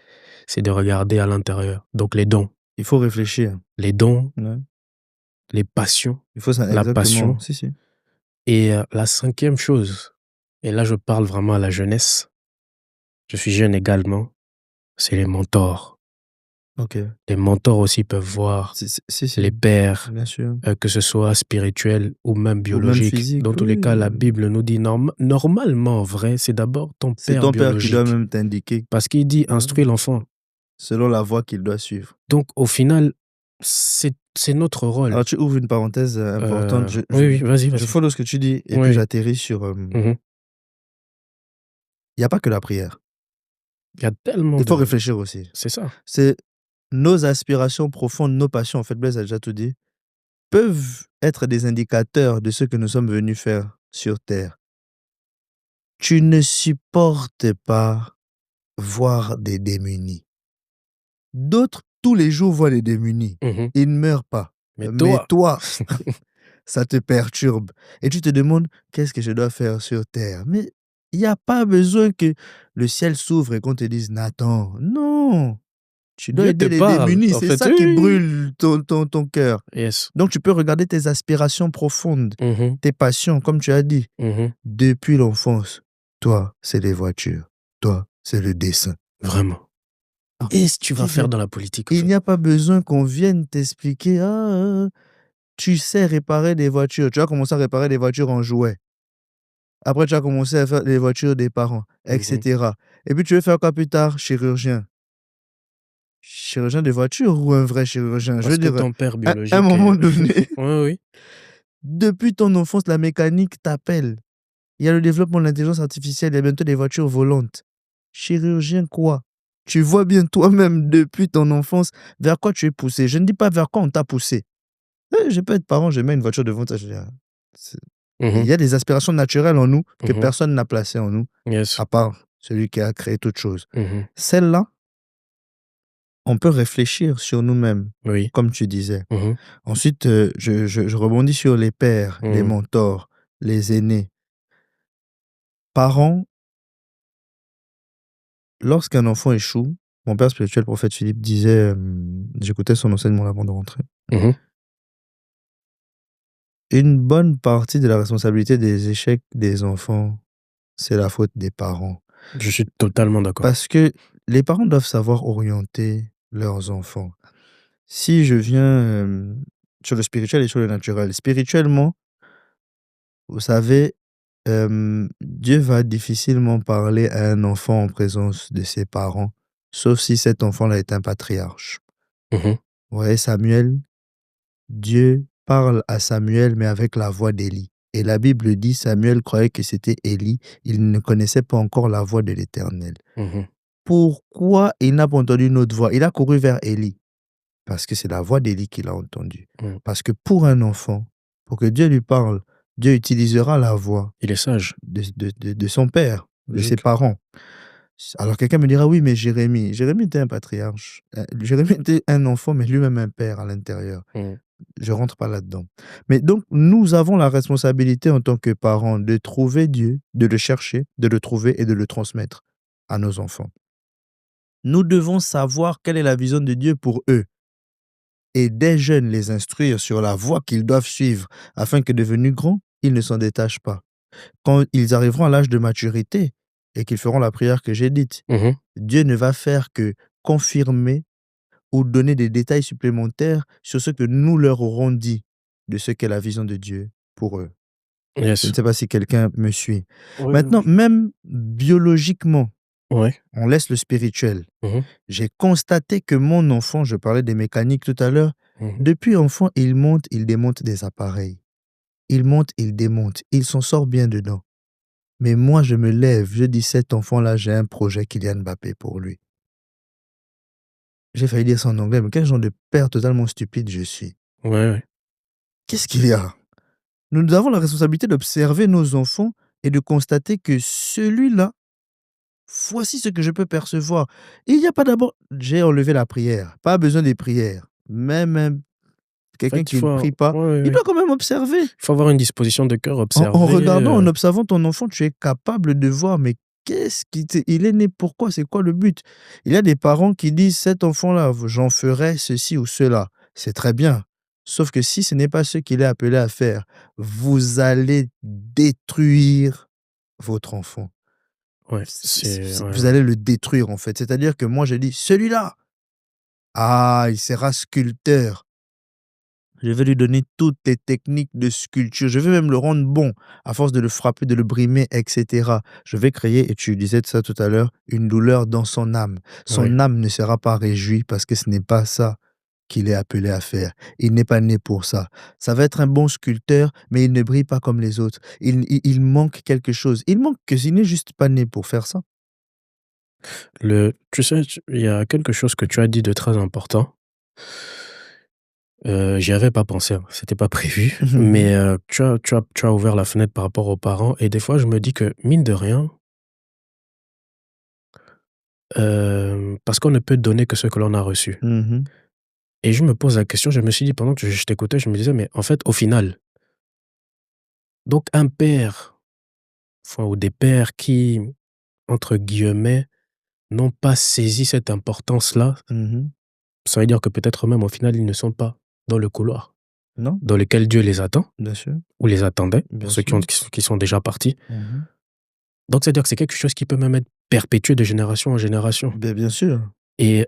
c'est de regarder à l'intérieur. Donc les dons. Il faut réfléchir. Les dons, Ouais. les passions, Il faut ça, la exactement. passion. Si. Et la 5e chose, et là je parle vraiment à la jeunesse, je suis jeune également, c'est les mentors. OK. Les mentors aussi peuvent voir Si. les pères, Bien sûr. que ce soit spirituel ou même Ou même biologique. physique, Dans tous les oui. cas, la Bible nous dit normalement, en vrai, c'est d'abord ton C'est père ton père qui doit biologique. même t'indiquer. Parce qu'il dit Ouais. instruis l'enfant. Selon la voie qu'il doit suivre. Donc au final, c'est notre rôle. Alors tu ouvres une parenthèse importante. Oui, vas-y. Je follow ce que tu dis et puis Oui. j'atterris sur... Mhm. Il n'y a pas que la prière. Il y a tellement Il faut réfléchir aussi. C'est ça. C'est nos aspirations profondes, nos passions, en fait, Blaise a déjà tout dit, peuvent être des indicateurs de ce que nous sommes venus faire sur Terre. Tu ne supportes pas voir des démunis. D'autres, tous les jours, voient les démunis. Mhm. Ils ne meurent pas. Mais toi, ça te perturbe. Et tu te demandes, qu'est-ce que je dois faire sur Terre? Mais il n'y a pas besoin que le ciel s'ouvre et qu'on te dise, Nathan, non. Tu dois Dieu aider te les parle, démunis, en c'est fait, ça qui oui. brûle ton cœur. Yes. Donc tu peux regarder tes aspirations profondes, Mhm. tes passions, comme tu as dit. Mhm. Depuis l'enfance, toi, c'est les voitures. Toi, c'est le dessin. Vraiment. Qu'est-ce que tu vas faire dans la politique? Il n'y a pas besoin qu'on vienne t'expliquer, tu sais réparer des voitures. Tu as commencé à réparer des voitures en jouets. Après, tu as commencé à faire les voitures des parents, etc. Et puis tu veux faire quoi plus tard? Chirurgien. Chirurgien de voiture ou un vrai chirurgien? Je Parce veux que dire, ton père à biologique. un moment donné, Oui. depuis ton enfance, la mécanique t'appelle. Il y a le développement de l'intelligence artificielle, il y a bientôt des voitures volantes. Chirurgien quoi? Tu vois bien toi-même depuis ton enfance vers quoi tu es poussé. Je ne dis pas vers quoi on t'a poussé. Je peux être parent, je mets une voiture devant toi. Il y a des aspirations naturelles en nous que personne n'a placées en nous, Yes. à part celui qui a créé toute chose. Mhm. Celle-là, on peut réfléchir sur nous-mêmes, Oui. comme tu disais. Mhm. Ensuite, je rebondis sur les pères, les mentors, les aînés. Parents, lorsqu'un enfant échoue, mon père spirituel, prophète Philippe, disait, j'écoutais son enseignement avant de rentrer, Mhm. une bonne partie de la responsabilité des échecs des enfants, c'est la faute des parents. Je suis totalement d'accord. Parce que les parents doivent savoir orienter leurs enfants. Si je viens sur le spirituel et sur le naturel, spirituellement, vous savez, Dieu va difficilement parler à un enfant en présence de ses parents, sauf si cet enfant-là est un patriarche. Mhm. Vous voyez, Samuel, Dieu parle à Samuel, mais avec la voix d'Élie. Et la Bible dit, Samuel croyait que c'était Élie, il ne connaissait pas encore la voix de l'Éternel. Mhm. Pourquoi il n'a pas entendu une autre voix? Il a couru vers Élie. Parce que c'est la voix d'Élie qu'il a entendue. Parce que pour un enfant, pour que Dieu lui parle, Dieu utilisera la voix. Il est sage. De son père, de ses Logique. parents. Alors quelqu'un me dira, oui, mais Jérémie était un patriarche. Jérémie était un enfant, mais lui-même un père à l'intérieur. Je rentre pas là-dedans. Mais donc, nous avons la responsabilité en tant que parents de trouver Dieu, de le chercher, de le trouver et de le transmettre à nos enfants. Nous devons savoir quelle est la vision de Dieu pour eux. Et dès jeunes, les instruire sur la voie qu'ils doivent suivre afin que devenus grands, ils ne s'en détachent pas. Quand ils arriveront à l'âge de maturité et qu'ils feront la prière que j'ai dite, Dieu ne va faire que confirmer ou donner des détails supplémentaires sur ce que nous leur aurons dit de ce qu'est la vision de Dieu pour eux. Yes. Je ne sais pas si quelqu'un me suit. Oui, Maintenant, même biologiquement, on laisse le spirituel. J'ai constaté que mon enfant, je parlais des mécaniques tout à l'heure, depuis enfant, il monte, il démonte des appareils. Il monte, il démonte, il s'en sort bien dedans. Mais moi, je me lève, je dis, cet enfant-là, j'ai un projet Kylian Mbappé pour lui. J'ai failli dire ça en anglais, mais quel genre de père totalement stupide je suis. Ouais. Qu'est-ce qu'il y a? Nous avons la responsabilité d'observer nos enfants et de constater que celui-là, voici ce que je peux percevoir. Il n'y a pas d'abord, j'ai enlevé la prière, pas besoin des prières. Même quelqu'un qui ne prie pas, il doit quand même observer. Il faut avoir une disposition de cœur, observer. En regardant, en observant ton enfant, tu es capable de voir, mais qu'est-ce qui te il est né pourquoi? C'est quoi le but? Il y a des parents qui disent: «Cet enfant-là, j'en ferai ceci ou cela». C'est très bien, sauf que si ce n'est pas ce qu'il est appelé à faire, vous allez détruire votre enfant. Ouais, c'est ouais, Vous ouais. allez le détruire, en fait. C'est-à-dire que moi, je dis: «Celui-là, ah, il sera sculpteur». Je vais lui donner toutes les techniques de sculpture. Je vais même le rendre bon, à force de le frapper, de le brimer, et cetera. Je vais créer, et tu disais de ça tout à l'heure, une douleur dans son âme. Ouais. Son âme ne sera pas réjouie parce que ce n'est pas ça qu'il est appelé à faire. Il n'est pas né pour ça. Ça va être un bon sculpteur, mais il ne brille pas comme les autres. Il manque quelque chose. Il manque que il n'est juste pas né pour faire ça. Tu sais, il y a quelque chose que tu as dit de très important. J'y avais pas pensé, hein, c'était pas prévu, mais tu as ouvert la fenêtre par rapport aux parents et des fois je me dis que mine de rien, parce qu'on ne peut donner que ce que l'on a reçu Mmh. et je me pose la question, je me suis dit pendant que je t'écoutais, je me disais: «Mais en fait, au final, donc un père, enfin ou des pères qui, entre guillemets, n'ont pas saisi cette importance-là, Mmh. ça veut dire que peut-être même au final, ils ne sont pas dans le couloir Non, dans lequel Dieu les attend bien sûr, ou les attendait pour bien ceux sûr. qui sont déjà partis». Mmh. Donc c'est-à-dire que c'est quelque chose qui peut même être perpétué de génération en génération Bien sûr, et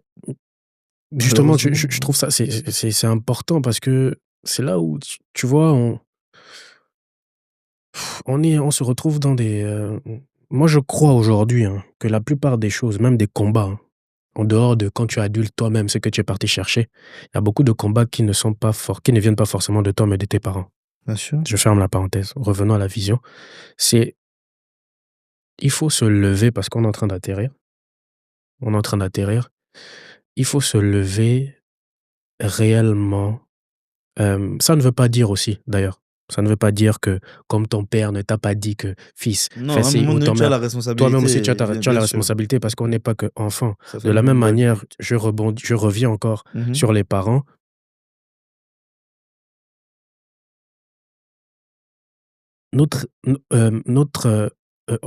justement, malheureusement, je ouais. trouve ça c'est important parce que c'est là où tu vois, on se retrouve dans des, moi je crois aujourd'hui, hein, que la plupart des choses, même des combats, hein, en dehors de quand tu es adulte toi-même, ce que tu es parti chercher, il y a beaucoup de combats qui ne viennent pas forcément de toi, mais de tes parents. Bien sûr. Je ferme la parenthèse. Revenons à la vision. C'est il faut se lever parce qu'on est en train d'atterrir. On est en train d'atterrir. Il faut se lever réellement. Ça ne veut pas dire aussi, d'ailleurs, ça ne veut pas dire que comme ton père ne t'a pas dit que: «Fils, Non, fais à un ci» moment ou donné, ton tu as mère, la toi-même aussi responsabilité, tu as la bien sûr. responsabilité parce qu'on n'est pas qu'enfant. Ça De fait la même une bonne manière, lutte. je reviens encore Mmh. sur les parents.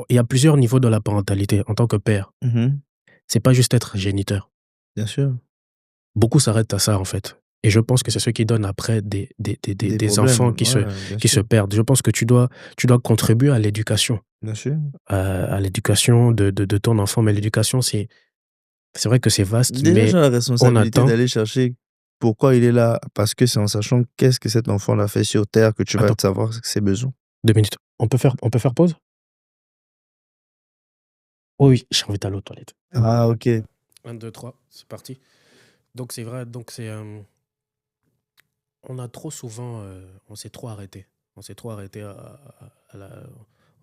Il y a plusieurs niveaux de la parentalité en tant que père. Mmh. C'est pas juste être géniteur. Bien sûr. Beaucoup s'arrêtent à ça, en fait et je pense que c'est ce qui donne après Des des enfants problèmes, ouais, bien qui se sûr, perdent. Je pense que tu dois contribuer à l'éducation. bien sûr. À l'éducation de ton enfant, mais l'éducation, c'est vrai que c'est vaste, Déjà, tu mais as la on responsabilité attend d'aller chercher pourquoi il est là, parce que c'est en sachant qu'est-ce que cet enfant a fait sur terre que tu vas attends, savoir ses besoins. 2 minutes. On peut faire pause? Oui, oui, j'ai envie d'aller aux toilettes. Ah, OK. 1, 2, 3, c'est parti. Donc c'est vrai, donc on a trop souvent, on s'est trop arrêté. On s'est trop arrêté à la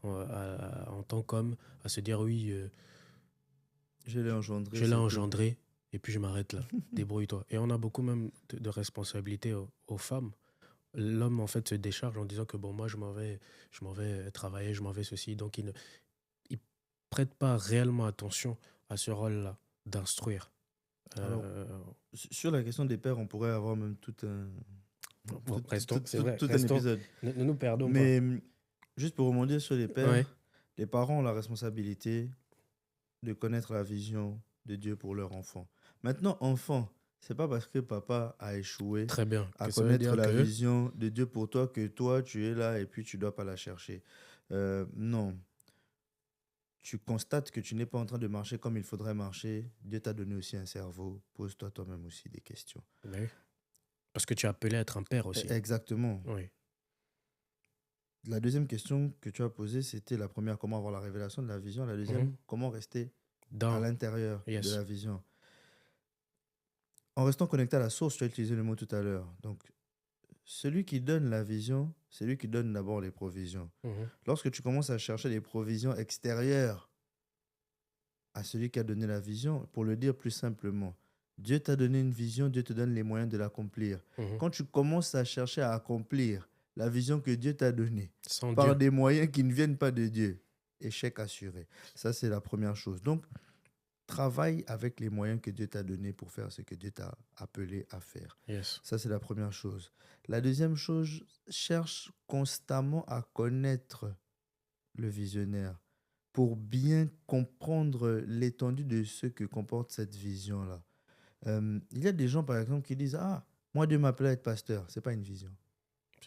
en tant qu'homme, à se dire: «Oui, Je l'ai engendré, je l'ai c'est tout. engendré et puis je m'arrête là, débrouille-toi» et on a beaucoup même de responsabilités aux femmes. L'homme, en fait, se décharge en disant que bon, moi, je m'en vais travailler, je m'en vais ceci. Donc, il prête pas réellement attention à ce rôle-là d'instruire. Alors, Euh, sur la question des pères, on pourrait avoir même bon, restons, c'est vrai, tout un restons, épisode. ne nous perdons pas. Mais juste pour rebondir sur les Ouais, pères, les parents ont la responsabilité de connaître la vision de Dieu pour leur enfant. Maintenant, enfant, c'est pas parce que papa a échoué très bien. à Que ça veut connaître dire la que, vision de Dieu pour toi que toi, tu es là et puis tu dois pas la chercher. Non, tu constates que tu n'es pas en train de marcher comme il faudrait marcher. Dieu t'a donné aussi un cerveau. Pose-toi toi-même aussi des questions. ben oui, parce que tu es appelé à être un père aussi. Exactement. Oui. La deuxième question que tu as posée, c'était la première, comment avoir la révélation de la vision. La Mhm. deuxième, comment rester à Dans, l'intérieur de yes. la vision. En restant connecté à la source, tu as utilisé le mot tout à l'heure. Donc, celui qui donne la vision, c'est lui qui donne d'abord les provisions. Mhm. Lorsque tu commences à chercher des provisions extérieures à celui qui a donné la vision, pour le dire plus simplement, Dieu t'a donné une vision, Dieu te donne les moyens de l'accomplir. Mhm. Quand tu commences à chercher à accomplir la vision que Dieu t'a donnée Sans par Dieu. des moyens qui ne viennent pas de Dieu, échec assuré. Ça, c'est la première chose. Donc, travaille avec les moyens que Dieu t'a donnés pour faire ce que Dieu t'a appelé à faire. Yes. Ça, c'est la première chose. La deuxième chose, cherche constamment à connaître le visionnaire. pour bien comprendre l'étendue de ce que comporte cette vision-là. Il y a des gens, par exemple, qui disent: Ah, moi, Dieu m'appelle à être pasteur. C'est pas une vision.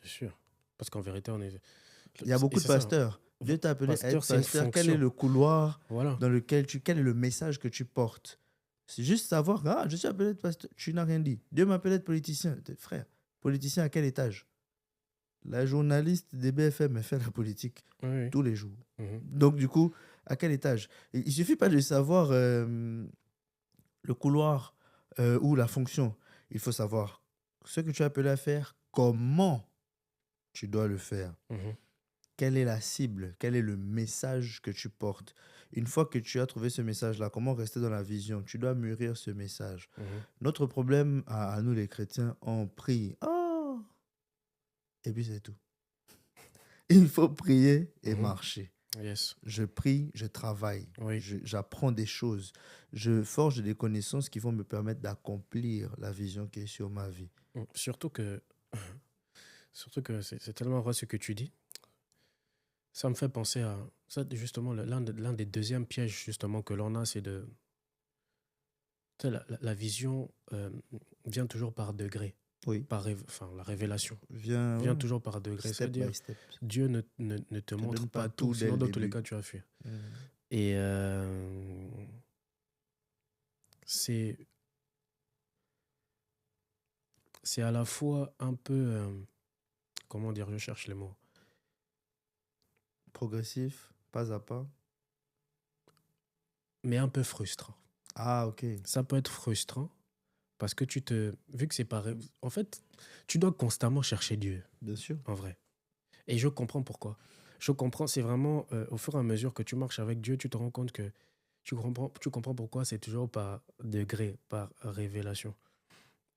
C'est sûr. Parce qu'en vérité, on est. Il y a beaucoup Et de c'est ça. pasteurs. Dieu t'a appelé à être Pasteur, c'est une pasteur. Quel est fonction. le couloir Voilà. dans lequel quel est le message que tu portes? C'est juste savoir, ah, je suis appelé à être pasteur. Tu n'as rien dit. Dieu m'appelle à être politicien. Frère, politicien à quel étage? La journaliste des BFM, elle fait la politique Oui, oui. tous les jours. Mhm. Donc, du coup, à quel étage? Il suffit pas de savoir le couloir ou la fonction. Il faut savoir ce que tu es appelé à faire, comment tu dois le faire. Mhm. Quelle est la cible? Quel est le message que tu portes? Une fois que tu as trouvé ce message-là, comment rester dans la vision? Tu dois mûrir ce message. Mhm. Notre problème à nous les chrétiens, on prie. Oh! Et puis c'est tout. Il faut prier et Mhm. marcher. Yes. Je prie, je travaille, Oui. j'apprends des choses, je forge des connaissances qui vont me permettre d'accomplir la vision qui est sur ma vie. Surtout que c'est tellement vrai ce que tu dis. Ça me fait penser à ça, justement, l'un des deuxièmes pièges justement que l'on a, c'est de... Tu sais, la vision vient toujours par degré, Oui, enfin la révélation viens vient toujours par degré. step by C'est-à-dire, step. Dieu ne te Je te montre donne pas pas tout tout, dès sinon le dans tous les début. cas, tu vas fuir. Mhm. Et c'est à la fois un peu... comment dire, je cherche les mots. Progressif, pas à pas. Mais un peu frustrant. Ah, ok. Ça peut être frustrant parce que vu que c'est pas... En fait, tu dois constamment chercher Dieu, Bien sûr. en vrai. Et je comprends pourquoi. Je comprends, c'est vraiment au fur et à mesure que tu marches avec Dieu, tu te rends compte que tu comprends pourquoi c'est toujours par degré, par révélation.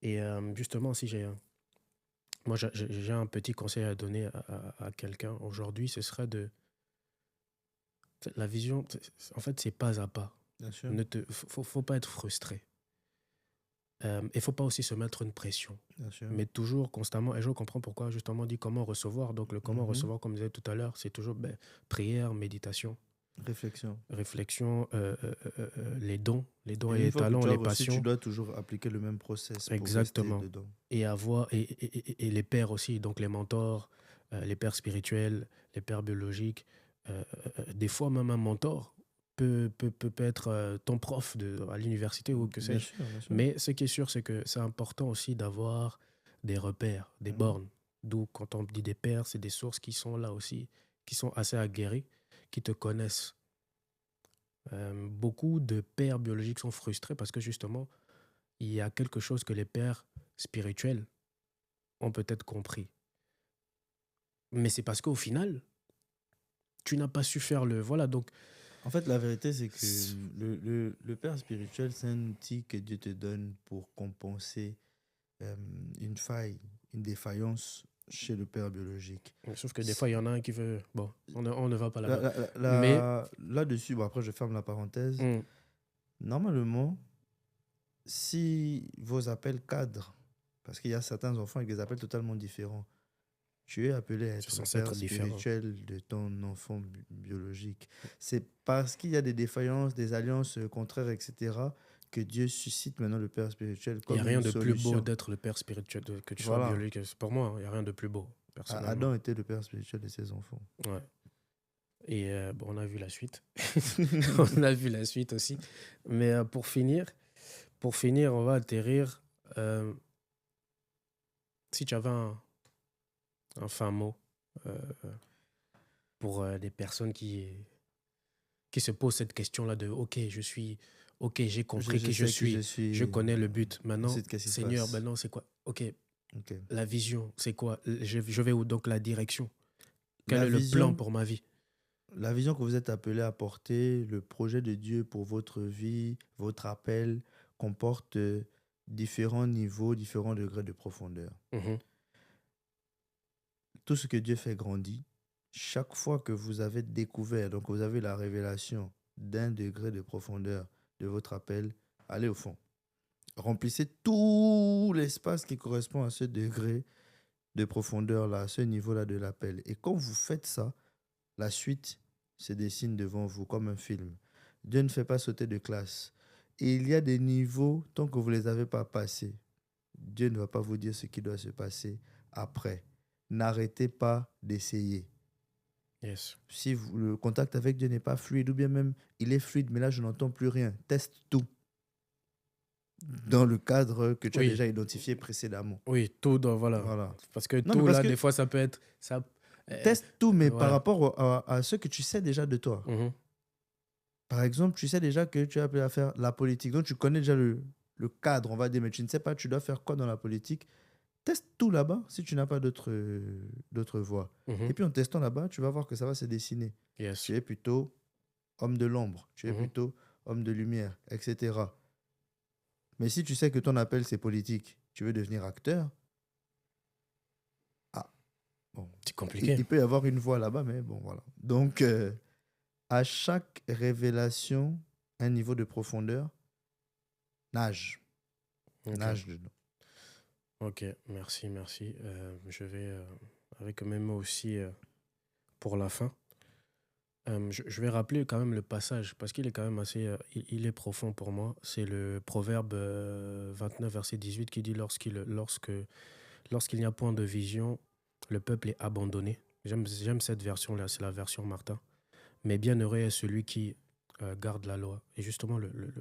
Et justement, si moi j'ai un petit conseil à donner à quelqu'un aujourd'hui, ce serait la vision, en fait, c'est pas à pas. Bien sûr. Faut pas être frustré. Il faut pas aussi se mettre une pression. Bien sûr. Mais toujours, constamment, et je comprends pourquoi justement on dit comment recevoir. Donc le comment Mhm. recevoir, comme je disais tout à l'heure, c'est toujours prière, méditation, Réflexion. réflexion, les dons Et et une les fois que talents, tu as les reçu, tu passions. dois toujours appliquer le même process pour rester Exactement. dedans. Et et les pères aussi, donc les mentors, les pères spirituels, les pères biologiques. Des fois, même un mentor peut être ton prof à l'université ou que Bien sais-je. sûr, bien sûr. Mais ce qui est sûr, c'est que c'est important aussi d'avoir des repères, des Mhm. bornes. D'où, quand on dit des pères, c'est des sources qui sont là aussi, qui sont assez aguerries, qui te connaissent. Beaucoup de pères biologiques sont frustrés parce que justement, il y a quelque chose que les pères spirituels ont peut-être compris. Mais c'est parce qu'au final, tu n'as pas su faire le... Voilà, donc... En fait, la vérité, c'est que le père spirituel, c'est un outil que Dieu te donne pour compenser une faille, une défaillance chez le père biologique. Sauf que des fois, il y en a un qui veut... Bon, on ne va pas Là, là-bas. là, Mais... là-dessus, bon, après, je ferme la parenthèse. Normalement, si vos appels cadrent, parce qu'il y a certains enfants avec des appels totalement différents, tu es appelé à c'est être le censé père être différent. spirituel de ton enfant biologique. C'est parce qu'il y a des défaillances, des alliances contraires, etc., que Dieu suscite maintenant le père spirituel Il n'y comme a rien une de plus beau solution. d'être le père spirituel, que tu sois Voilà. biologique. Pour moi, il n'y a rien de plus beau, personnellement. Adam était le père spirituel de ses enfants. Ouais. Et bon, on a vu la suite. On a vu la suite aussi. Mais pour finir, on va atterrir... si tu avais un fin mot pour des personnes qui se posent cette question-là de OK, j'ai compris Je qui je sais qui je suis, suis. je connais le but. Maintenant, Ensuite, qu'est-ce qui se Seigneur, passe? maintenant, c'est quoi? OK, Ok. la vision, c'est quoi? Je vais où? Donc, la direction. Quel La est le plan vision, pour ma vie? la vision que vous êtes appelé à porter, le projet de Dieu pour votre vie, votre appel, comporte différents niveaux, différents degrés de profondeur. Mhm. Tout ce que Dieu fait grandit. Chaque fois que vous avez découvert, donc vous avez la révélation d'un degré de profondeur de votre appel, allez au fond. Remplissez tout l'espace qui correspond à ce degré de profondeur-là, à ce niveau-là de l'appel. Et quand vous faites ça, la suite, se dessine devant vous comme un film. Dieu ne fait pas sauter de classe. Et il y a des niveaux, tant que vous ne les avez pas passés, Dieu ne va pas vous dire ce qui doit se passer après. N'arrêtez pas d'essayer. Yes. Si le contact avec Dieu n'est pas fluide, ou bien même il est fluide, mais là je n'entends plus rien, teste tout dans le cadre que tu as Oui. déjà identifié précédemment. Oui, tout dans, voilà. Voilà. Parce que Non, tout, mais parce là, que des fois, ça peut être... teste tout, mais par voilà. rapport à ce que tu sais déjà de toi. Mhm. Par exemple, tu sais déjà que tu as appelé à faire la politique, donc tu connais déjà le cadre, on va dire, mais tu ne sais pas, tu dois faire quoi dans la politique. Teste tout là-bas si tu n'as pas d'autres voies. Mhm. Et puis en testant là-bas, tu vas voir que ça va se dessiner. Yes. Tu es plutôt homme de l'ombre, tu es Mhm. plutôt homme de lumière, etc. Mais si tu sais que ton appel c'est politique, tu veux devenir acteur, ah, bon, C'est compliqué. il peut y avoir une voie là-bas, mais bon, voilà. Donc, à chaque révélation, un niveau de profondeur, nage. Ok. Nage dedans. Ok, merci, merci. Je vais, avec mes mots aussi, pour la fin, je vais rappeler quand même le passage, parce qu'il est quand même assez, il est profond pour moi. C'est le Proverbe 29, verset 18 qui dit lorsqu'il n'y a point de vision, le peuple est abandonné. J'aime cette version-là, c'est la version Martin. Mais bienheureux est celui qui garde la loi. Et justement,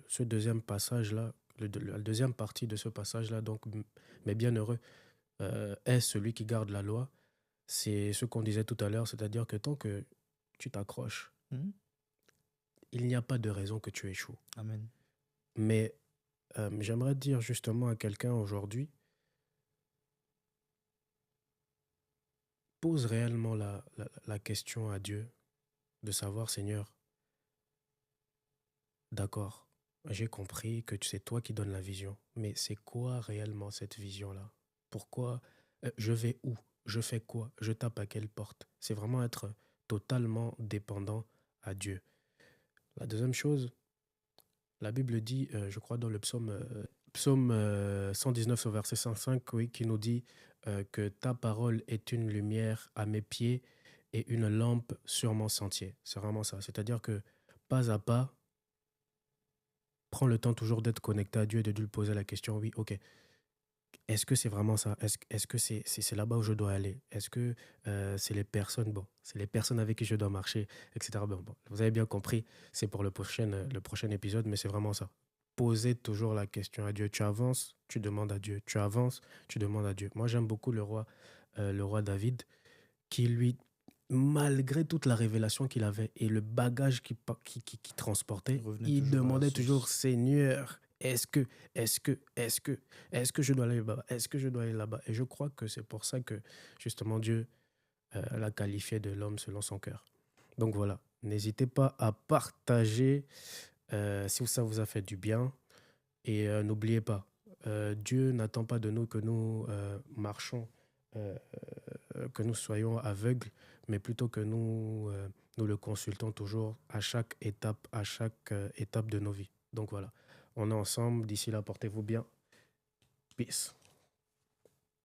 ce deuxième passage-là, la deuxième partie de ce passage-là, donc, mais bienheureux est celui qui garde la loi, c'est ce qu'on disait tout à l'heure, c'est-à-dire que tant que tu t'accroches, Mhm. il n'y a pas de raison que tu échoues. Amen. Mais j'aimerais dire justement à quelqu'un aujourd'hui, pose réellement la question à Dieu de savoir, Seigneur, d'accord, j'ai compris que c'est toi qui donnes la vision, mais c'est quoi réellement cette vision-là? Pourquoi je vais où? Je fais quoi? Je tape à quelle porte? C'est vraiment être totalement dépendant à Dieu. La deuxième chose, la Bible dit, je crois dans le psaume 119 au verset 105, oui, qui nous dit que ta parole est une lumière à mes pieds et une lampe sur mon sentier. C'est vraiment ça. C'est-à-dire que pas à pas, prends le temps toujours d'être connecté à Dieu et de lui poser la question, oui, ok, est-ce que c'est vraiment ça? Est-ce que c'est là-bas où je dois aller? Est-ce que c'est les personnes, bon, c'est les personnes avec qui je dois marcher, etc. Bon, vous avez bien compris, c'est pour le prochain épisode, mais c'est vraiment ça. Posez toujours la question à Dieu. Tu avances, tu demandes à Dieu. Tu avances, tu demandes à Dieu. Moi, j'aime beaucoup le roi David, qui lui, malgré toute la révélation qu'il avait et le bagage qu'il transportait, il demandait toujours, Seigneur, est-ce que je dois aller là-bas? Est-ce que je dois aller là-bas? Et je crois que c'est pour ça que, justement, Dieu l'a qualifié de l'homme selon son cœur. Donc voilà, n'hésitez pas à partager si ça vous a fait du bien. Et n'oubliez pas, Dieu n'attend pas de nous que nous marchons, que nous soyons aveugles, mais plutôt que nous le consultons toujours à chaque étape de nos vies. Donc voilà, on est ensemble. D'ici là, portez-vous bien. Peace.